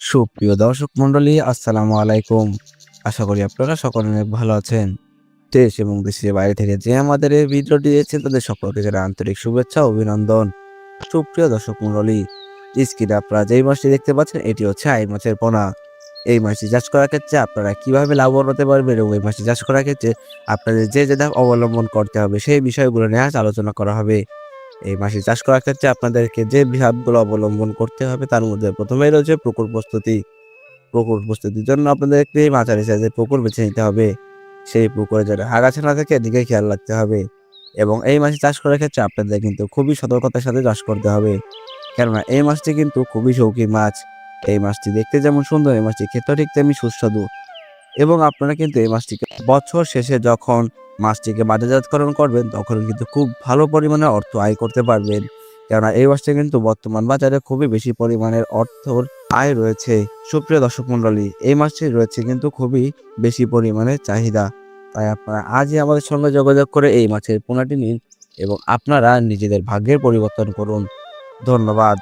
সুপ্রিয় দর্শক মন্ডলী, আসসালামু আলাইকুম। আশা করি আপনারা সকলে অনেক ভালো আছেন। দেশ এবং দেশের বাইরে থেকে যে আমাদের এই ভিডিওটি দেখছেন তাদের সকলকে জানাই আন্তরিক শুভেচ্ছা ও অভিনন্দন। সুপ্রিয় দর্শক মন্ডলী, স্ক্রিনে আপনারা যেই মাছটি দেখতে পাচ্ছেন এটি হচ্ছে আইড় মাছের পোনা। এই মাছটি চাষ করার ক্ষেত্রে আপনারা কিভাবে লাভবান হতে পারবেন এবং এই মাছটি চাষ করার ক্ষেত্রে আপনাদের যে ধাপ অবলম্বন করতে হবে সেই বিষয়গুলো নিয়ে আজ আলোচনা করা হবে। এই মাছটি চাষ করার ক্ষেত্রে আপনাদেরকে যে ধাপগুলো অবলম্বন করতে হবে তার মধ্যে প্রথমেই রয়েছে পুকুর প্রস্তুতি। পুকুর প্রস্তুতির জন্য আপনাদেরকে মাঝারি সাইজের পুকুর বেছে নিতে হবে। সেই পুকুরে যেন আগাছা না থাকে এদিকে খেয়াল রাখতে হবে এবং এই মাছটি চাষ করার ক্ষেত্রে আপনাদের কিন্তু খুবই সতর্কতার সাথে চাষ করতে হবে। কেননা এই মাছটি কিন্তু খুবই শৌখিন মাছ। এই মাছটি দেখতে যেমন সুন্দর, এই মাছটি খেতেও ঠিক তেমনি সুস্বাদু এবং আপনারা কিন্তু এই মাছটিকে বছর শেষে যখন মাছটিকে বাজারজাতকরণ করবেন তখন কিন্তু খুব ভালো পরিমাণে অর্থ আয় করতে পারবেন। কেননা এই মাছটি কিন্তু বর্তমান বাজারে খুবই বেশি পরিমাণের অর্থর আয় রয়েছে। সুপ্রিয় দর্শক মণ্ডলী, এই মাছটি রয়েছে কিন্তু খুবই বেশি পরিমাণে চাহিদা। তাই আপনারা আজই আমাদের সঙ্গে যোগাযোগ করে এই মাছের পোনাটি নিন এবং আপনারা নিজেদের ভাগ্যের পরিবর্তন করুন। ধন্যবাদ।